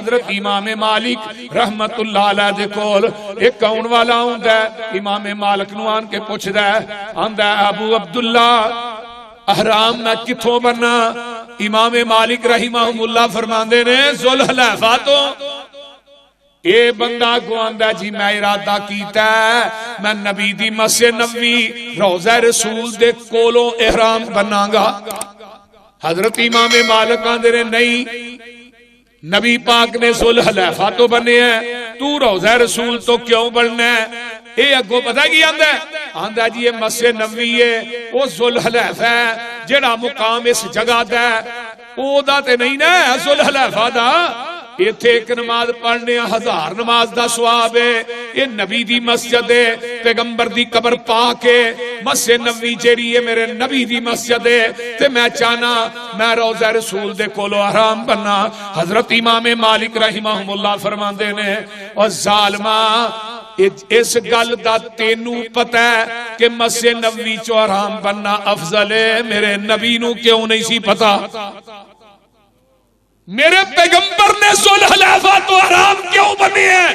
حضرت امام مالک رحمت اللہ علیہ دے کول ایک آن والا ہوندا ہے، امام مالک نو آن کے پوچھدا ہے، آندا ہے ابو عبداللہ احرام میں کتھوں بننا؟ امام مالک رحمہ اللہ فرماندے نے ذوالحلیفہ تو۔ اے بندہ کو آندا جی میں ارادہ کیتا ہے میں نبی دی مسجد نبوی روضہ رسول دے کولوں احرام بناں گا۔ حضرت امام مالک آندے نے نہیں، نبی پاک نے ذوالحلیفہ تو بنے ہیں، تو روضہ رسول تو کیوں بننا ہے؟ اے اگو پتہ کی آندا ہے؟ آندا جی یہ مسجد نبوی ہے او ذوالحلیفہ ہے جڑا مقام اس جگہ دا ہے او دا تے نہیں نا ذوالحلیفہ دا۔ ایتھے ایک نماز پڑھنے 1000 نماز دا ثواب ہے۔ یہ نبی دی مسجد ہے، پیغمبر دی قبر پاک ہے، مسجد نبوی جیڑی ہے میرے نبی دی مسجد ہے، تے میں چاہنا میں روضہ رسول دے کولو احرام بننا۔ حضرت امام مالک رحمہ اللہ فرماندے نے اور ظالما اس گل دا تینو پتہ ہے کہ مسجد نبوی چو احرام بننا افضل ہے، میرے نبی نو کیوں نہیں سی پتہ؟ میرے پیغمبر نے ذوالحلیفہ تو احرام کیوں بنے ہیں؟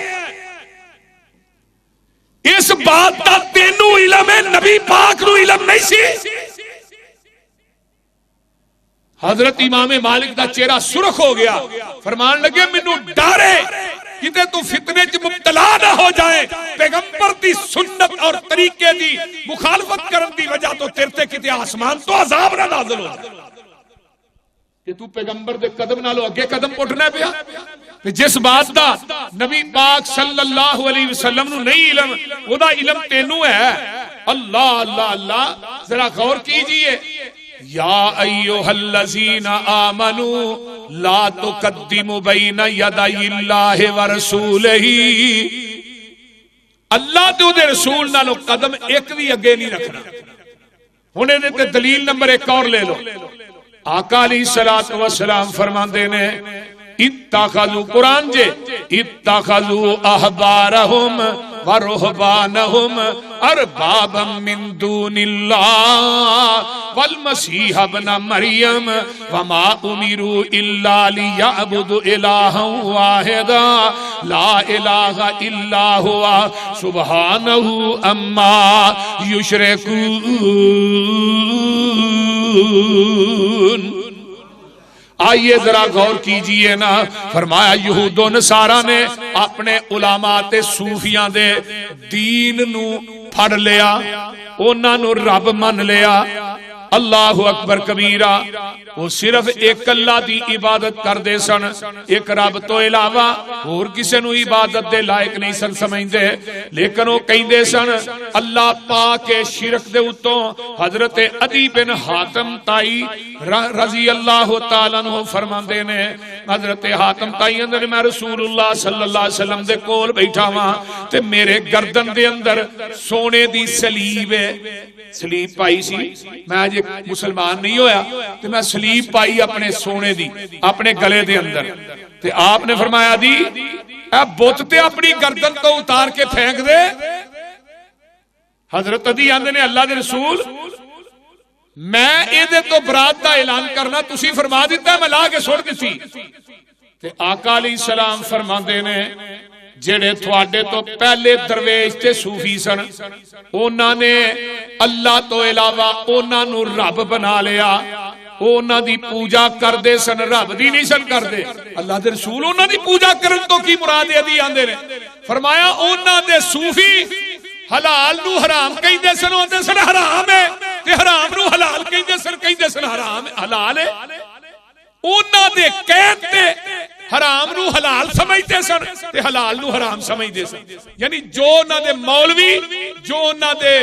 اس بات کا تینو علم ہے، نبی پاک نو علم نہیں سی؟ حضرت امام مالک دا چہرہ سرخ ہو گیا، فرمان لگے مینوں ڈر ہے کتے تو فتنے چ مبتلا نہ ہو جائے، پیغمبر دی سنت اور طریقے دی مخالفت کرن دی وجہ تو تیرے تے کتے آسمان تو عذاب نہ نازل ہو جائے کہ تو پیغمبر دے قدم نالو اگے قدم اٹھنا پیا۔ جس بات دا نبی پاک صلی اللہ علیہ وسلم نو نہیں علم، او دا علم تینو ہے۔ اللہ اللہ اللہ، ذرا غور کیجئے، یا ایھا الذین آمنوا لا تقدموا بین یدی اللہ ورسولہ، اللہ تے دے رسول نالو قدم ایک بھی اگے نہیں رکھنا۔ ہنے دے تے دلیل نمبر 1 اور لے لو۔ آقا علیہ الصلوۃ والسلام فرماندے نے اتخذوا قرآن جے اتخذوا احبارہم ورہبانہم اربابا من دون اللہ والمسیح ابن مریم وما امروا الا لیعبدوا الہا واحدا لا الہ الا ہوا سبحانہ اما یشرکون۔ آئیے ذرا غور کیجئے نا، فرمایا یہود و نصارہ نے اپنے علماء تے صوفیاں دے دین نو پھڑ لیا، انہاں نو رب من لیا۔ اللہ اکبر کبیرہ، وہ صرف ایک اللہ دی عبادت کر دے سن، ایک رب تو علاوہ اور کسی نو عبادت دے لائق نہیں سن سمجھدے، لیکن وہ کہندے سن اللہ پاک شرک دے اتوں۔ حضرت عدی بن حاتم تائی رضی اللہ تعالیٰ عنہ فرماندے نے، حضرت حاتم تائی اندر میں رسول اللہ صلی اللہ علیہ وسلم دے کول بیٹھا ہاں تے میرے گردن دے اندر سونے دی سلیب ہے، سلیب پائی سی، میں آج مسلمان نہیں ہویا تو میں سلیب پائی اپنے سونے دی اپنے گلے دے اندر، تے آپ نے فرمایا دی اے بت تے اپنی گردن تو اتار کے پھینک دے۔ حضرت عدی آندے نے اللہ دے رسول میں ایدے تو برات دا اعلان کرنا تسی فرما دیتا ہے، میں لا کے سوڑ دیتی۔ تے آقا علیہ السلام فرماندے نے جڑے تھوڑے تو پہلے درویش تے صوفی سن، انہاں نے اللہ تو علاوہ انہاں نو رب بنا لیا، انہاں دی پوجا کر دے سن، رب دی نہیں سن کر دے۔ اللہ دے رسول انہاں دی پوجا کرن تو کی مراد ہے آندے نے، فرمایا انہاں دے صوفی حلال نو حرام کہندے سن، اوندے سن حرام ہے، تے حرام نو حلال کہندے سن حرام حلال ہے۔ انہاں دے کہتے حرام نو حلال سمجھتے سن تے حلال نو حرام سمجھتے سن، یعنی جو انہاں دے مولوی، جو انہاں دے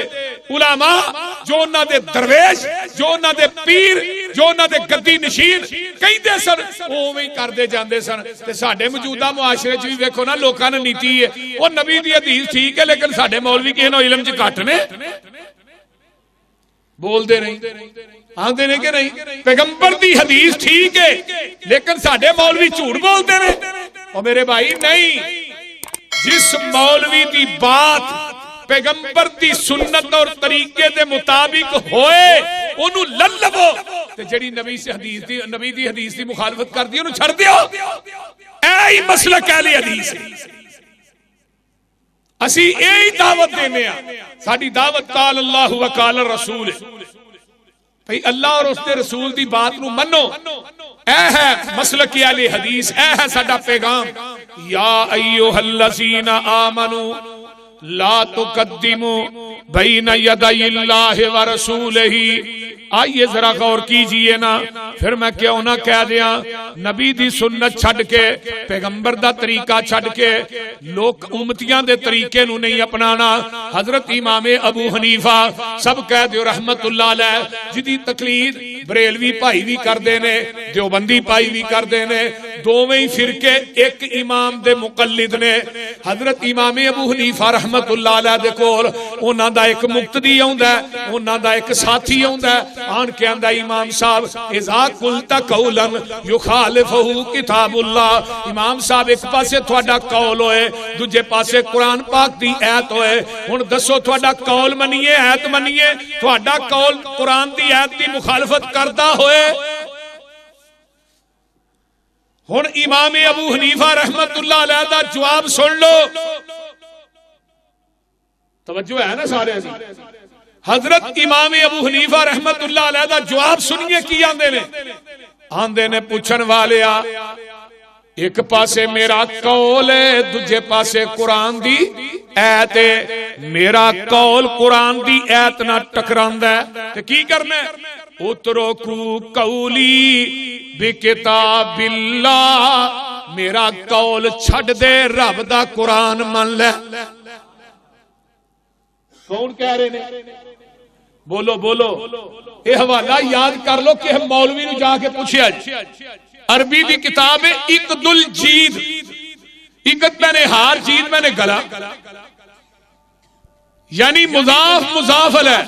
علماء، جو انہاں دے درویش، جو انہاں دے پیر، جو انہاں دے گدی نشین کہندے سن اوویں کردے جاندے سن۔ تے ساڈے موجودہ معاشرے چ وی ویکھو نا، لوکاں نے نیتی ہے او نبی دی حدیث ٹھیک ہے لیکن ساڈے مولوی کسے نو علم چ گھٹ نے، بول دے نہیں آندے نے کہ نہیں، پیغمبر دی حدیث ٹھیک ہے لیکن ساڈے مولوی جھوٹ بولتے ہیں۔ اور میرے بھائی نہیں، جس مولوی دی بات پیغمبر دی سنت اور طریقے دے مطابق ہوئے انہوں للو تے جڑی نبی دی حدیث دی مخالفت کر دی انہوں چھڑ دیو۔ ہی مسلک اہل حدیث ہے. اسی یہی دعوت دینے ساری دعوت قال اللہ و قال الرسول بھئی اللہ اور اس کے رسول دی بات نو منو. اے ہے مسلک اہل حدیث، اے ہے ساڈا پیغام. یا ایھا الذین آمنوا لا تقدموا بین یدی اللہ ورسولہ. آئیے ذرا غور کیجئے نا، پھر میں کیوں نہ کہہ دیا نبی دی سنت چھڈ کے، پیغمبر دا طریقہ چھڈ کے لوگ امتیاں دے طریقے نو نہیں اپنانا. حضرت امام ابو حنیفہ سب کہہ دیو رحمت اللہ علیہ، جدی تقلید بریلوی بھائی بھی کر دینے، دیوبندی بھائی بھی کر دینے، دوویں فرقے ایک امام دے مقلد نے. حضرت امام ابو حنیفہ رحمت اللہ علیہ دے کول انہاں دا ایک مقتدی آوندا ہے، انہاں دا ایک ساتھی آوندا ہے، آن کے آندہ امام صاحب اذا قلت قولا یخالفہ کتاب اللہ. امام صاحب ایک پاسے تھوڑا قول ہوئے، دوجے پاسے قرآن پاک دی ایت ہوئے. ہن دسو تھوڑا قول منیے ایت منیے، تھوڑا قول قرآن دی ایت دی مخالفت کردہ ہوئے. ہن امام ابو حنیفہ رحمت اللہ علیہ دا جواب سن لو. توجہ ہے نا سارے ایسی. حضرت امام ابو حنیفہ رحمت اللہ علیہ دا جواب سنیے کی آندے نے. آندے نے پوچھن والے ایک پاسے میرا قول ہے، دوجے پاسے قرآن دی ایت ہے. میرا قول قرآن دی ایت نہ ٹکراندا ہے تے کی کرنا ہے؟ اترکو قولی بکتاب اللہ. میرا قول چھڈ دے، رب دا قرآن من لے. کون کہہ رہے نے؟ بولو بولو. یہ حوالہ یاد کر لو کہ مولوی نو جا کے پوچھیا جی. عربی دی کتاب ہے اقد الجید. اقد میں نے ہار، جید میں نے گلا، یعنی مضاف مضاف علیہ.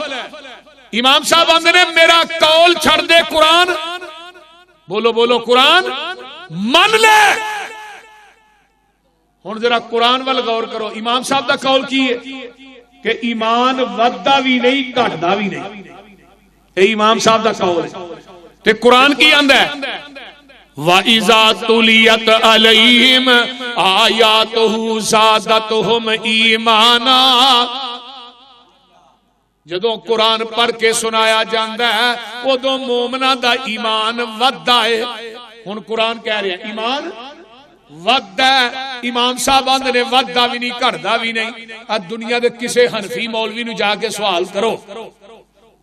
امام صاحب آندے نے میرا قول چھڑ دے قرآن. بولو بولو قرآن من لے. ہن ذرا قرآن وال غور کرو. امام صاحب دا قول کی ہے کہ ایمان وددا بھی نہیں گھٹدا بھی نہیں. اے امام صاحب دا قول ہے. تے قرآن کی آندا ہے وَإِذَا تُلِيَتْ عَلَيْهِمْ آيَاتُهُ زَادَتْهُمْ ایمانا. جدوں قرآن پڑھ کے سنایا جاندا ہے ادوں مومناں دا ایمان وددا ہے. ہن قرآن کہہ رہا ہے ایمان وددا ہے. امام صاحب آندے نے وددا بھی نہیں گھٹدا بھی نہیں. دنیا دے کسے حنفی مولوی نو جا کے سوال کرو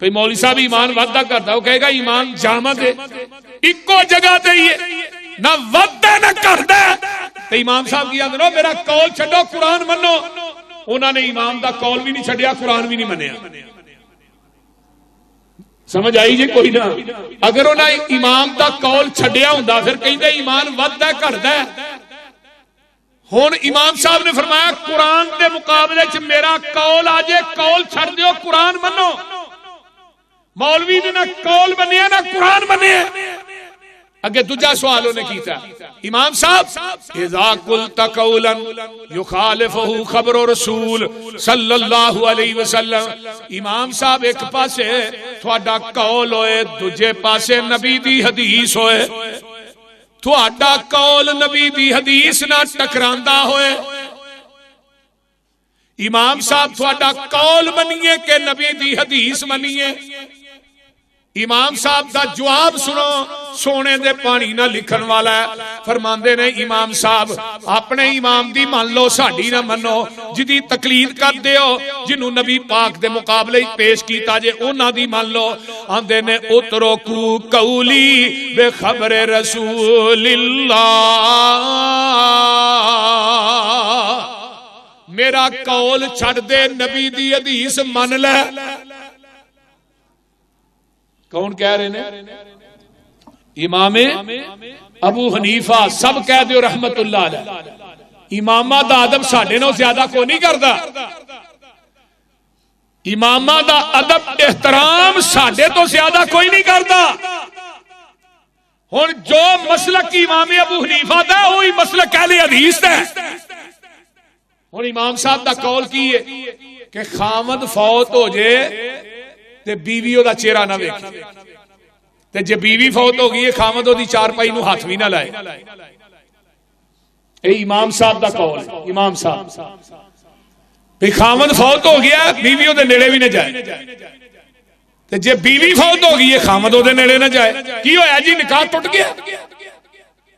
بھئی مولوی صاحب ایمان وددا کردا، وہ کہے گا ایمان جامد ہے، اکو جگہ تے ہی ہے، نہ وددا نہ گھٹدا. تے امام صاحب کی آندے نو میرا قول چھڈو قرآن منو. انہاں نے امام دا قول بھی نہیں چھڈیا، قرآن بھی نہیں منیا. سمجھ آئی جی کوئی نہ؟ اگر انہاں امام دا قول چھڈیا ہوندا پھر کہندے ایمان وددا گھٹدا. ہن امام صاحب نے فرمایا قرآن دے مقابلے چ میرا قول آ جے، قول چھڈ دیو قرآن منو. مولوی نے نہ قول منیا نہ قرآن منیا. اگے دوجا سوال انہیں کیتا امام صاحب اذا قلت قولا یخالفہ خبر رسول صلی اللہ علیہ وسلم. امام صاحب ایک پاسے تھوڑا قول ہوئے، دوجے پاسے نبی دی حدیث ہوئے. تھوڑا قول نبی دی حدیث نہ ٹکراندا ہوئے. امام صاحب تھوڑا قول منیے کہ نبی دی حدیث منیے. امام صاحب دا جواب سنو، سونے دے پانی نہ لکھن والا ہے. فرماندے نے امام صاحب اپنے امام دی مان لو، ساڈی نہ منو. جدی تقلید کر دیو، جنوں نبی پاک دے مقابلے پیش کیتا جے انہاں دی مان لو. آندے نے اترکو قولی بے خبر رسول اللہ. میرا قول چھڑ دے، نبی دی حدیث من لے. کون کہہ رہے ہیں؟ امام ابو حنیفہ سب کہہ دیو رحمت اللہ علیہ. امامہ دا ادب ساڈے نوں زیادہ کوئی نہیں کردا. امامہ دا ادب احترام ساڈے تو زیادہ کوئی نہیں کردا. ہن جو مسلک امام ابو حنیفہ دا وہی مسلک اہل حدیث دا ہے. ہن امام صاحب دا قول کی ہے کہ خامد فوت ہو جائے تے بیوی او دا چہرہ نہ ویکھے، تے جے بیوی فوت ہو گئی ہے خامد او دی چارپائی نو ہاتھ بھی نہ لائے. اے امام صاحب دا قول ہے، امام صاحب بھی خامد فوت ہو گیا بیوی دے نیڑے بھی نہ جائے، تے جے بیوی فوت ہو گئی ہے خامد دے نیڑے نہ جائے. کی ہویا جی؟ نکاح ٹوٹ گیا.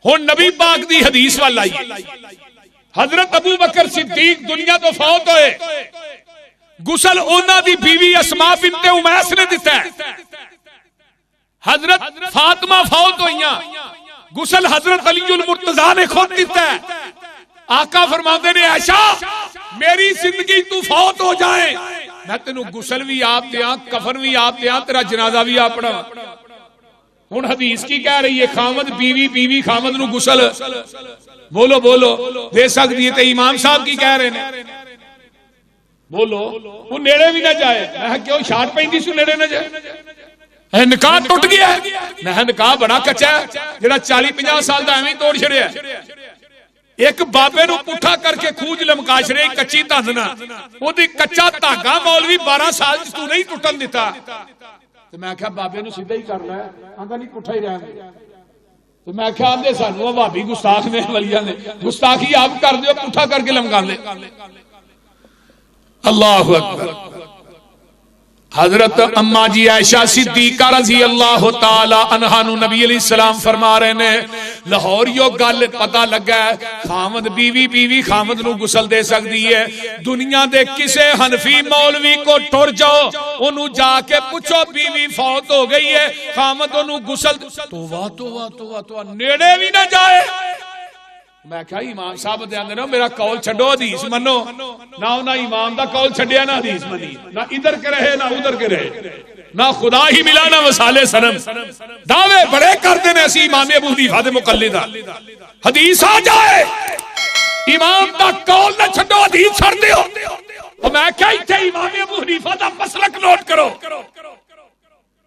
ہن نبی پاک دی حدیث وال آئی. حضرت ابو بکر صدیق دنیا تو فوت ہوئے، غسل انہاں دی بیوی اسماء بنت امیس نے دیتا ہے. حضرت فاطمہ فوت ہوئیاں، غسل حضرت علی المرتضیٰ نے خود دیتا ہے. آقا فرماتے نے عائشہ میری زندگی تو فوت ہو جائے میں تینوں غسل بھی آپ دیاں، کفن بھی آپ دیاں، تیرا جنازہ بھی آپ پڑھاں. ہن حدیث کی کہہ رہی ہے خامد بیوی، بیوی خامد نو غسل بولو بولو دے سکتی ہے. تے امام صاحب کی کہہ رہے ہیں بولو وہ نیڑے بھی نہ جائے. میں کیوں شاٹ پیندی سو نیڑے نہ جائے؟ نکاح ٹوٹ گیا ہے. میں نکاح بڑا کچا ہے جڑا 40-50 سال دا ایویں توڑ چھڑیا ہے. ایک بابے نو پٹھا کر کے کھوج لمکا چھڑے کچی دھندنا او دی کچا دھاگا مولوی 12 سال تو نہیں ٹوٹن دیتا. تو میں کہا بابے نو سیدھا ہی کرنا ہے، آندا نہیں پٹھا ہی رہن دے. تو میں کہا آندے سانو بھابی گستاخ نے ولیاں نے گستاخی آپ کر دیو پٹھا کر کے لمکا دے. اللہ اکبر. حضرت اما جی عائشہ صدیقہ رضی اللہ تعالی عنہا نو نبی علیہ السلام فرما رہے نے لاہور یو گل پتہ لگا ہے خامد بیوی، بیوی خامد نو غسل دے سکتی ہے. دنیا دے کسے حنفی مولوی کو ٹر جاؤ انہوں جا کے پوچھو بیوی فوت ہو گئی ہے خامد انہوں غسل توبہ توبہ توبہ توبہ نیڑے بھی نہ جائے. میں کہا امام صاحب دے اندر میرا قول چھڈو حدیث منو. نہ انہاں امام دا قول چھڈیا نہ حدیث منی، نہ ادھر کے رہے نہ ادھر کے رہے، نہ خدا ہی ملا نہ وصال سنم. دعوے بڑے کرتے نے اسی امام ابو حنیفہ دے مقلد ہاں. حدیث آ جائے امام دا قول نہ چھڈو حدیث چھڑ دیو. اور میں کہا ایتھے امام ابو حنیفہ دا مسلک نوٹ کرو،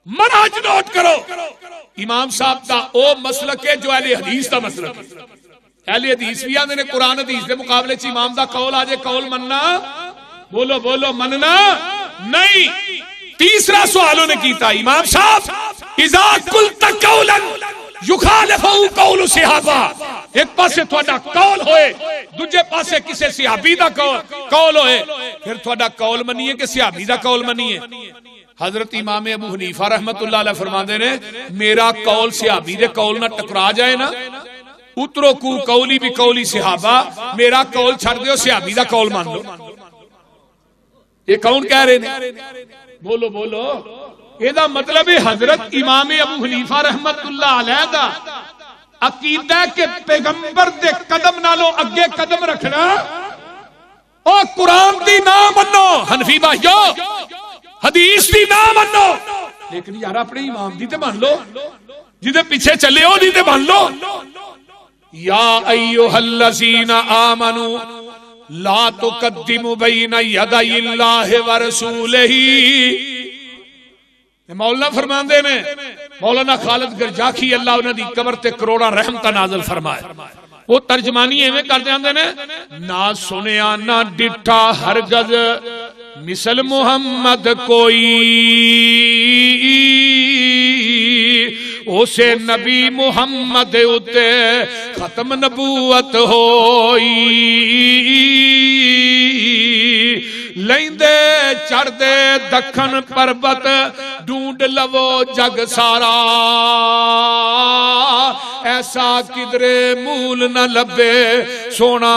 منہج نوٹ کرو. امام صاحب دا او مسلک ہے جو اہل حدیث دا مسلک ہے. اہل حدیث بھی آندے نے قرآن حدیث دے مقابلے چ امام دا قول آ جائے قول مننا بولو بولو مننا نہیں. تیسرا سوالوں نے کیتا امام صاحب اذا قلت قولا یخالف قول صحابہ، ایک پاسے تھوڑا قول ہوئے دوجے پاسے کسے صحابی دا قول ہوئے پھر تھوڑا قول منیے کہ صحابی دا قول منیے. حضرت امام ابو حنیفہ رحمت اللہ علیہ فرماندے نے میرا قول صحابی دے قول نہ ٹکرا جائے نا اترو کو قولی بھی قولی صحابہ، میرا قول چھڑ دیو صحابی دا قول مان لو. یہ کون کہہ رہے ہیں بولو بولو. یہ دا مطلب ہے حضرت امام ابو حنیفہ رحمت اللہ علیہ دا عقیدہ کہ پیغمبر دے قدم نالو اگے قدم رکھنا او قرآن دی نہ منو حنفی بھائیو، حدیث دی نہ منو، لیکن یار اپنے امام دی تے مان لو، جدے پیچھے چلے ہو دی تے مان لو. یا ایھا الذین آمنوا لا تقدموا بین یدی اللہ ورسولہ. مولانا فرماندے نے مولانا خالد گرجاخی اللہ انہاں دی قبر تے کروڑا رحمت نازل فرمائے. وہ ترجمانی ایویں کر دیندے نے نہ سنیا نہ ڈٹھا ہرگز مثل محمد کوئی اسے نبی محمد اتے ختم نبوت ہوئی لیندے چڑھ دے دکھن پربت ڈھونڈ لو جگ سارا ایسا کدرے مول نہ لبے سونا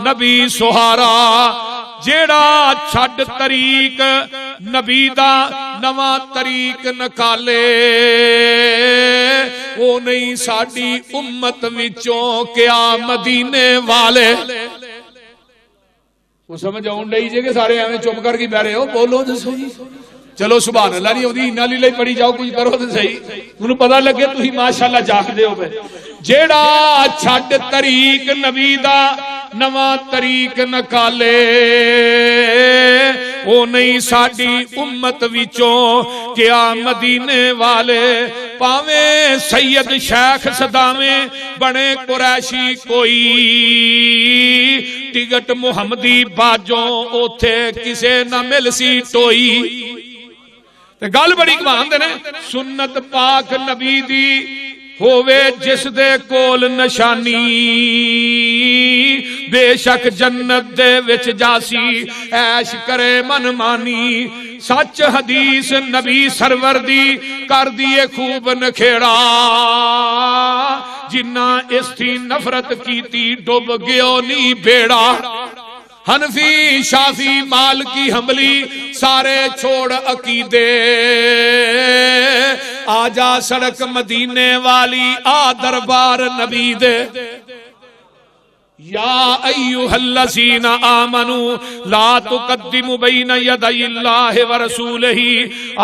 نبی سہارا جیڑا چھڈ طریق نبی دا نواں طریق نکالے وہ نہیں ساڈی امت وچوں کیا مدینے والے. وہ سمجھ آؤں ڈئی جے کہ سارے ایویں چپ کر کے بیٹھے ہو بولو تے صحیح. چلو سبحان اللہ نہیں ہوندی انہاں لیے پڑھی جاؤ کچھ کرو تے صحیح انہوں پتہ لگے تسی ماشاءاللہ جاگ دے ہو پے. جیڑا چھڈ طریق نبی دا نواں طریق نکالے او نہیں ساڈی امت وچوں کیا مدینے والے. پاویں سید شیخ صداویں بنے قریشی کوئی ٹکٹ محمدی باجوں اوتھے کسے نہ مل سی ٹوئی. گل بڑی کمان دے نے سنت پاک نبی دی ہووے جس دے کول نشانی بے شک جنت دے وچ جاسی عیش کرے من مانی سچ حدیث نبی سرور دی کر دیے خوب نکھیڑا جنہ اس تھی نفرت کیتی ڈوب گیو نی بیڑا حنفی شافی مالکی حنبلی سارے چھوڑ عقیدے آجا سڑک مدینے والی آ دربار نبی دے یا ایوہ الذین آمنوا لا تقدموا بین یدی اللہ ورسولہ.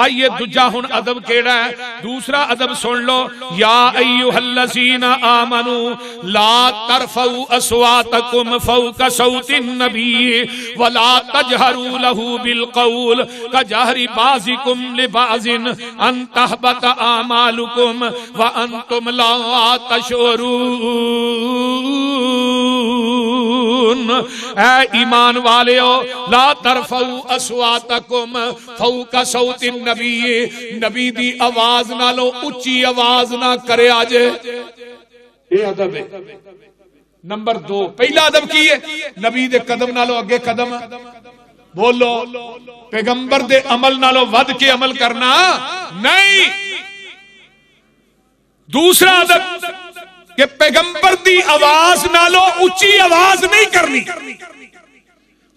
آئیے دجا ہن ادب کیڑا ہے, دوسرا ادب سن لو. یا ایوہ الذین آمنوا لا ترفعوا اصواتکم فوق صوت النبی ولا تجہروا لہ بالقول کجہر بعضکم لبعض ان تحبط اعمالکم وانتم لا تشعرون. اے ایمان والےو لا ترفعوا اصواتکم فوق صوت النبی, نبی دی آواز نالو اچھی آواز نہ کرے آجے. یہ ادب ہے. نمبر 2 پہلا ادب کی ہے نبی دے قدم نالو اگے قدم بولو, پیغمبر دے عمل نالو ود کے عمل کرنا نہیں. دوسرا ادب کہ پیغمبر دی آواز نالو اچھی آواز نہیں کرنی.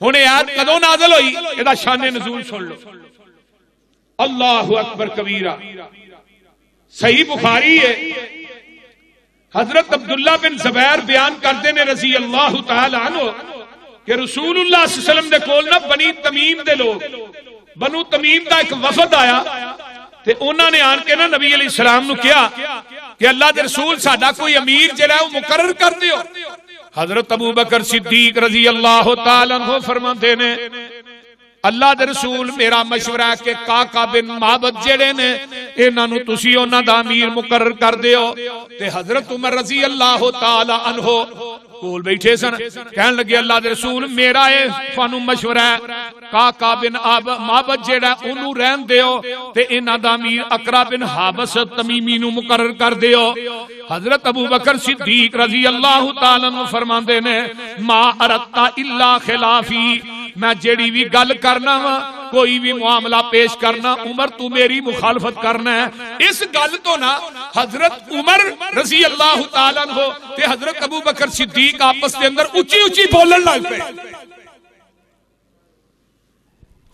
ہن آیت کدوں نازل ہوئی ادا شان نزول سن لو. اللہ اکبر کبیرہ. صحیح بخاری ہے, حضرت عبداللہ بن زبیر بیان کرتے نے رضی اللہ تعالی عنہ کہ رسول اللہ صلی اللہ علیہ وسلم دے کول نہ بنی تمیم دے لوگ, بنو تمیم دا ایک وفد آیا تے انہاں نے آن کے نا نبی علیہ السلام نو کیا کہ اللہ دے رسول ساڈا کوئی امیر جڑا ہے وہ مقرر کر دیو. حضرت ابو بکر صدیق رضی اللہ تعالی عنہ فرماتے نے اللہ دے رسول میرا مشورہ ہے کہ قعقاع بن معبد جڑے نے انہاں نو تسی انہاں دا امیر مقرر کر دیو. تے حضرت عمر رضی اللہ تعالی عنہ کول بیٹھے سن, کہن لگے اللہ دے رسول میرا اے فانو مشورہ ہے قعقاع بن معبد جڑا اونوں رہن دیو تے انہاں دا امیر اقرا بن حابس تمیمی نو مقرر کر دیو. حضرت ابو بکر صدیق رضی اللہ تعالی عنہ فرماندے نے ما اردت الا خلافی, میں جیڑی بھی گل کرنا وا کوئی بھی معاملہ پیش کرنا عمر تو میری مخالفت کرنا ہے. اس گل تو نا حضرت عمر رضی اللہ تعالیٰ عنہ تے حضرت ابو بکر صدیق آپس کے اندر اچھی اچھی بولن لگ پے.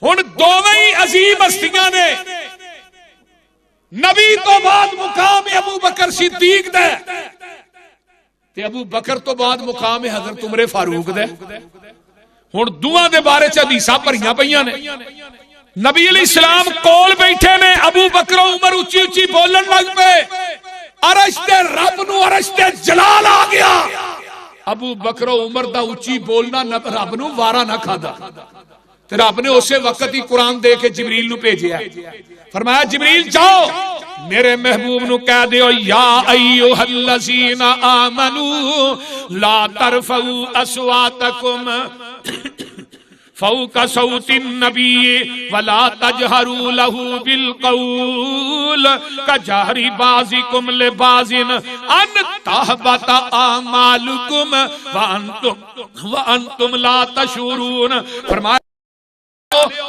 ہن دوویں عظیم ہستیاں نے نبی تو بعد مقام ابو بکر صدیق دے تے ابو بکر تو بعد مقام حضرت عمر فاروق دے. ہن دوواں دے بارے چ حدیثاں بھریاں پیاں نے. نبی علیہ السلام کول بیٹھے نے, ابو بکر و عمر اچھی اچھی بولن لگ پے. عرش تے رب نو عرش تے جلال آ گیا. ابو بکر و عمر دا اچھی بولنا رب نو وارا نہ کھادا تے رب نے اسی وقت ہی قرآن دے کے جبریل نو بھیجیا. فرمایا جبریل جاؤ میرے محبوب نو کہہ دیو یا ایھا الذین آمنو لا ترفعوا اصواتکم فوق صوت النبی ولا تجہروا لہ بالقول کجہر بعضکم لبعض ان تحبط اعمالکم وانتم لا تشعرون. فرمایا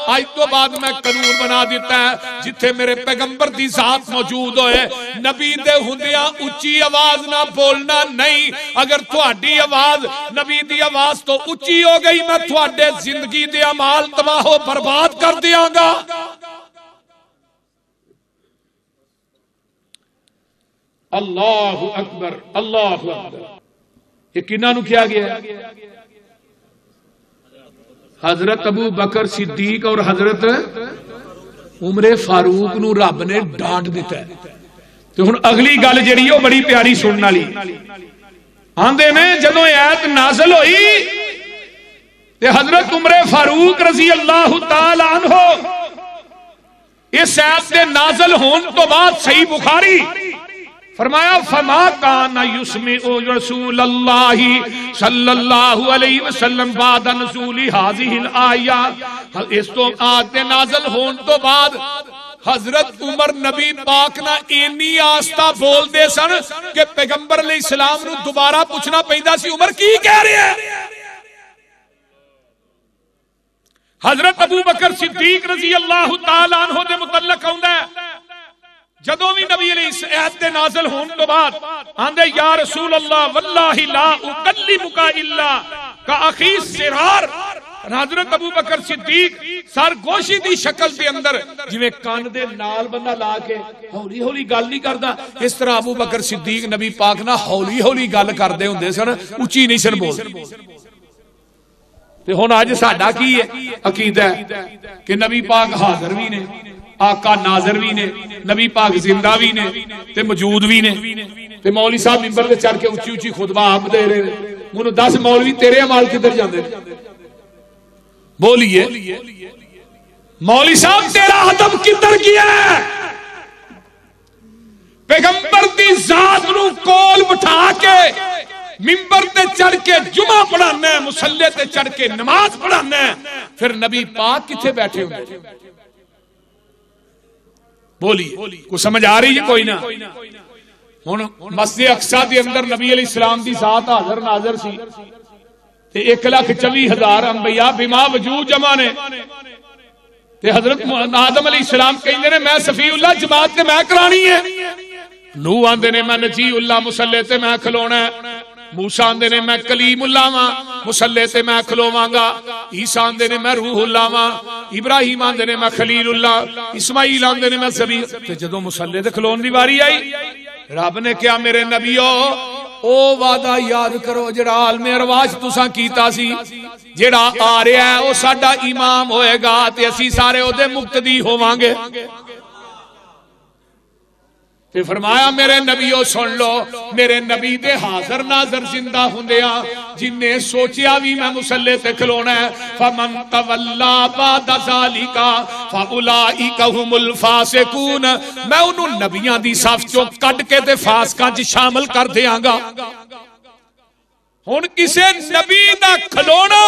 آج تو بعد میں قانون بنا دیتا ہے جتھے میرے پیغمبر دی ذات موجود ہوئے نبی دے ہوندیاں اچھی آواز نہ بولنا نہیں. اگر تہاڈی آواز نبی دی آواز تو اچھی ہو گئی میں تہاڈے زندگی دے اعمال تباہ و برباد کر دیاں گا. اللہ اکبر اللہ اکبر. یہ کنہاں نو کیا گیا ہے؟ حضرت ابو بکر صدیق اور حضرت عمر فاروق نو رب نے ڈانٹ دیتا ہے. تو ہن اگلی گل جڑی ہے بڑی پیاری سنن والی. آندے نے جدوں ایت نازل ہوئی تے حضرت عمر فاروق رضی اللہ تعالی عنہ اس ایت دے نازل ہون تو بعد صحیح بخاری فرمایا فما کان یسمع رسول اللہ صلی اللہ علیہ وسلم بعد نزول هذه الآیات. اس تو آیت نازل ہون تو بعد حضرت عمر نبی پاک نہ اینی آستا بول دے سن کہ پیغمبر علیہ السلام نو دوبارہ پوچھنا پیندا سی عمر کی کہہ رہے ہیں. حضرت ابو بکر صدیق رضی اللہ تعالی عنہ دے متعلق آندا ہے جدوں بھی نبی علیہ السلام دے نازل ہون تو بعد آندے یا رسول اللہ واللہ لا اکلمک الا کاخی سرار. حضرت ابو بکر صدیق سرگوشی دی شکل دے اندر جویں کان دے نال بندہ لا کے ہولی ہولی گل نہیں کردا اس طرح ابو بکر صدیق نبی پاک نہ ہولی ہولی گل کردے ہوندے سن اونچی نہیں سن بولدے. تے ہن اج ساڈا کی ہے عقیدہ ہے کہ نبی پاک حاضر بھی نے آقا ناظر بھی نے نبی پاک زندہ بھی نے تے موجود بھی نے تے مولوی صاحب منبر تے چڑھ کے اونچی اونچی خطبہ آپ دے رہے ہیں. مینوں دس مولوی تیرے اعمال کدھر جاندے بولیے مولوی صاحب تیرا ادب کدھر گیا ہے؟ پیغمبر دی ذات نو کول بٹھا کے منبر تے چڑھ کے جمعہ پڑھانا ہے مصلی تے چڑھ کے نماز پڑھانا ہے پھر نبی پاک کتھے بیٹھے ہوئے بولیے کو سمجھ آ رہی ہے کوئی نہ. ہن مسجد اقصی دے اندر نبی علیہ السلام دی ذات حاضر ناظر سی تے 1,24,000 انبیاء بما وجود جمع نے تے حضرت آدم علیہ السلام کہندے نے میں صفی اللہ جماعت تے میں کرانی ہے. نوح آندے نے میں نجی اللہ مصلی تے میں کھلونا ہے. موسیٰ آندے نے میں کلیم اللہ ماں مصلی تے میں کھلوواں گا. عیسیٰ آندے نے میں روح اللہ ماں. ابراہیم آندے نے میں خلیل اللہ. اسماعیل آندے نے میں زبی. تے جدوں مصلی تے کھلون دی واری آئی رب نے کیا میرے نبیو او وعدہ یاد کرو جڑا عالم ارواح تساں کیتا سی جڑا آ رہا ہے او ساڈا امام ہوئے گا تے اسی سارے او دے مقتدی ہوواں گے. تے فرمایا میرے نبیو سن لو میرے نبی دے حاضر ناظر زندہ ہوندیاں جن نے سوچیا بھی میں مصلی تے کھلونا ہے فمن تولا بعد ذالک فاولئک هم الفاسقون میں انہوں نبیاں دی صف چوں کڈ کے تے فاسقاں چ شامل کر دیاں گا. ہن کسے نبی دا کھلونا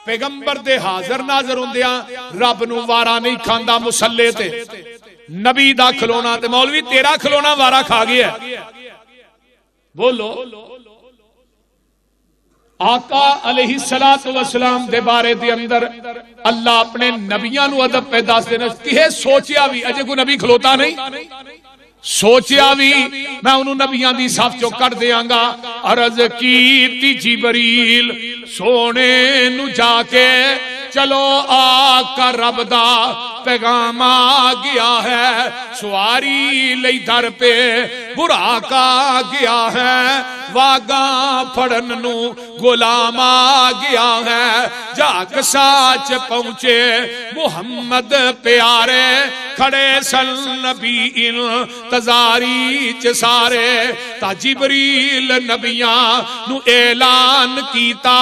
پیغمبر دے حاضر ناظر ہوندیاں رب نو وارا نہیں کھاندا مصلی تے. نبی دا کھلونا تے مولوی تیرا کھلونا وارا کھا گیا ہے. بولو آقا علیہ السلام دے بارے دے اندر اللہ اپنے نبیاں نو ادب پہ دس دینا کہ سوچیا بھی اجے کوئی نبی کھلوتا نہیں سوچیا بھی میں انہوں نبیاں دی صف چوں کٹ دیاں گا. عرض کیتی جبریل سونے نو جا کے چلو آقا رب دا پیغام آ گیا ہے سواری لئی در پہ براق آ گیا ہے واگاں پھڑن نو غلام آ گیا ہے جاگ ساچ پہنچے محمد پیارے کھڑے سن نبی انتظاری چ سارے تا جبریل نبیاں نو اعلان کیتا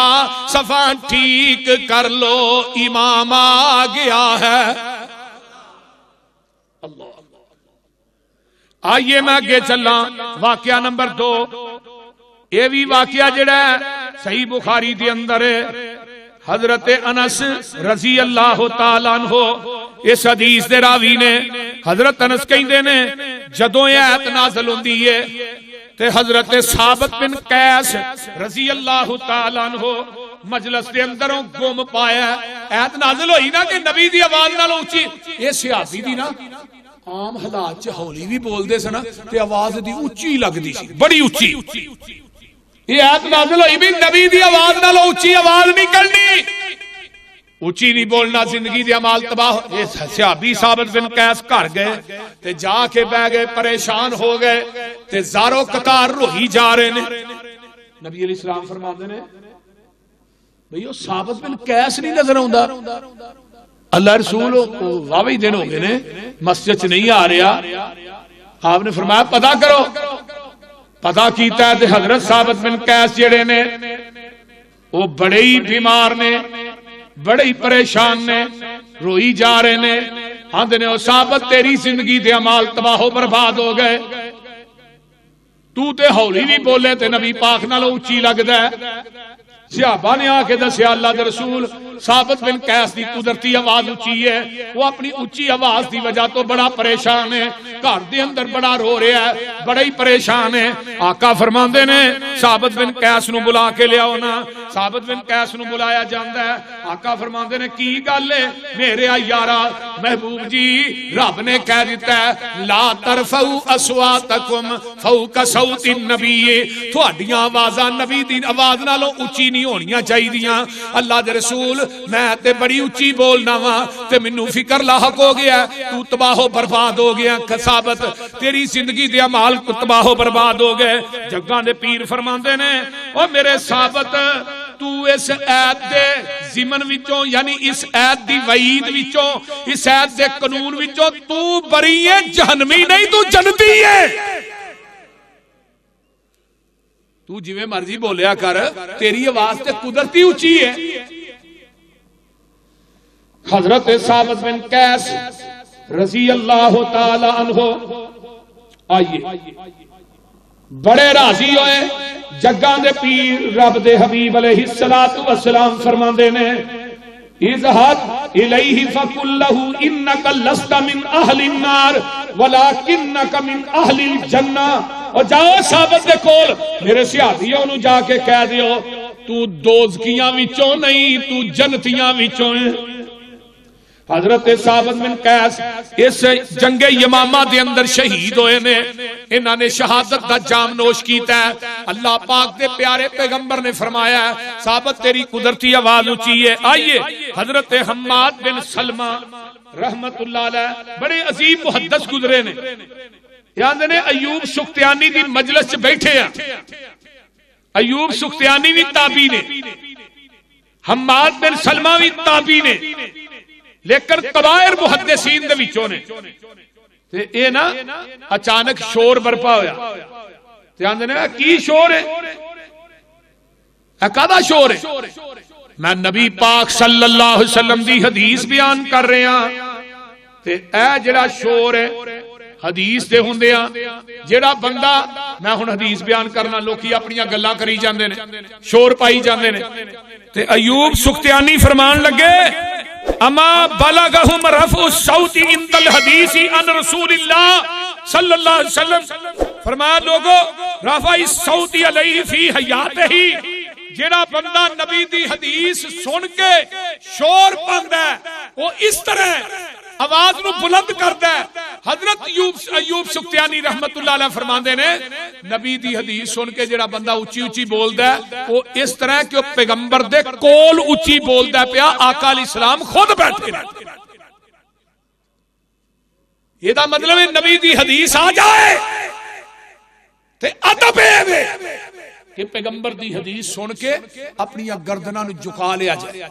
صفا ٹھیک کر لو امام آ گیا ہے. آئیے میں آگے چلا واقعہ نمبر 2 یہ بھی واقعہ جڑا ہے صحیح بخاری دے اندر ہے. حضرت انس رضی اللہ تعالیٰ عنہ اس حدیث دے راوی نے حضرت انس کہندے نے جدوں یہ آیت نازل ہوندی ہے تے حضرت ثابت بن قیس رضی اللہ تعالیٰ عنہ مجلس دے اندروں گم پایا. آیت نازل ہوئی نا کہ نبی دی آواز نال اونچی یہ صحابی دی نا عام حالات چ ہولی بھی بول دے سنا تے آواز دی اونچی لگدی سی بڑی اونچی. یہ آیت نازل ہوئی بھی نبی دی آواز نال اونچی آواز نہیں کرنی اونچی نہیں بولنا زندگی دی اعمال تباہ. یہ صحابی ثابت بن قیس گھر گئے تے جا کے بہ گئے پریشان ہو گئے تے زارو قطار روئی جا رہے نے. نبی علیہ السلام فرماندے نے بھئی وہ ثابت بن قیس نہیں نظر آوندا اللہ رسول واوی دن ہو گئے نے مسجد چ نہیں آ رہا. آپ نے فرمایا پتہ کرو. پتہ کیتا ہے تے حضرت ثابت بن قیس جڑے نے وہ بڑے ہی بیمار نے بڑے ہی پریشان نے روئی جا رہے نے. آندے نے او ثابت تیری زندگی دے اعمال تباہ و برباد ہو گئے تو تے ہولی بھی بولے تے نبی پاک نال اونچی لگدا ہے. صحابہ نے آ کے دسیا اللہ دے رسول ثابت بن قیس دی قدرتی آواز اچھی ہے، وہ اپنی اچھی آواز دی وجہ تو بڑا پریشان ہے، گھر دے اندر بڑا رو رہا ہے، بڑا ہی پریشان ہے۔ آقا فرماندے نے ثابت بن قیس نو بلا کے لے آؤ نا۔ ثابت بن قیس نو بلایا جاندا ہے۔ آقا فرماندے نے کی گل ہے میرے یارا محبوب جی، رب نے کہہ دیتا ہے لا ترفعوا اصواتکم فوق صوت النبی، تہاڈیاں آوازاں نبی دی آواز نالوں اچھی نہیں ہونیاں چاہیدیاں۔ اللہ دے رسول میں تے بڑی اچھی بولنا وا تے مینوں فکر لاحق ہو گیا، تو تباہ و برباد ہو گیا۔ ثابت تیری زندگی دے اعمال تباہ و برباد ہو گئے۔ جگاں دے پیر فرماندے نے او میرے ثابت تو اس ایت دے ضمن وچوں یعنی اس ایت دی وعید وچوں اس ایت دے قانون وچوں تو بری ہے، جہنمی نہیں تو جنتی ہے۔ تو جویں مرضی بولیا کر، تیری آواز تے قدرتی اونچی ہے۔ حضرت ثابت بن قیس رضی اللہ تعالی عنہ آئیے بڑے راضی ہوئے۔ جگاں دے پیر رب دے حبیب علیہ الصلوۃ والسلام فرماندے نے اذهب الیہ فقل له انک لست من اہل النار ولکنک من اہل الجنہ، اور جاؤ ثابت دے کول میرے صحابیوں نو جا کے کہہ دیو تو دوزخیاں وچوں نہیں تو جنتیاں وچوں ہے۔ حضرت ثابت بن قیس اس جنگ یمامہ دے اندر شہید ہوئے نے، انہاں نے شہادت دا جام نوش کیتا ہے۔ اللہ پاک دے پیارے پیغمبر نے فرمایا ہے ثابت تیری قدرتی آواز اونچی ہے۔ آئیے حضرت حماد بن سلمہ رحمت اللہ علیہ بڑے عظیم محدث گزرے نے، یاد نے ایوب سختیانی دی مجلس چ بیٹھے ہیں۔ ایوب سختیانی بھی تابعی نے، حماد بن سلمہ بھی تابعی نے، لیکن کبائر محدثین دے وچوں نے۔ تے اے نا اچانک شور برپا ہویا، تے آندے نے کی شور ہے؟ اے کدا شور ہے؟ میں نبی پاک صلی اللہ علیہ وسلم دی حدیث بیان کر رہا ہاں، تے اے جڑا شور ہے حدیث دے ہوندیاں جڑا بندہ میں ہن حدیث بیان کرنا لوکی اپنی گلاں کری جاندے نے، شور پائی جاندے نے۔ تے ایوب سختیانی فرمان لگے اما بلغہم رفع الصوت عند الحدیث عن رسول اللہ صلی اللہ علیہ وسلم، فرمایا لوگو رفع الصوت علیہ فی حیاتہ، جیڑا بندہ نبی دی حدیث سن کے شور پاندا ہے وہ اس طرح آواز نو بلند کردا ہے۔ حضرت ایوب سختیانی رحمت اللہ علیہ فرماندے نے نبی دی حدیث سن کے جڑا بندہ اونچی اونچی بولدا ہے وہ اس طرح کہ پیغمبر دے کول اونچی بولدا پیا، آقا علیہ السلام خود بیٹھے نے۔ یہ دا مطلب ہے نبی دی حدیث آ جائے تے ادب ہے کہ پیغمبر دی حدیث سن کے اپنی گردناں نو جھکا لیا جائے۔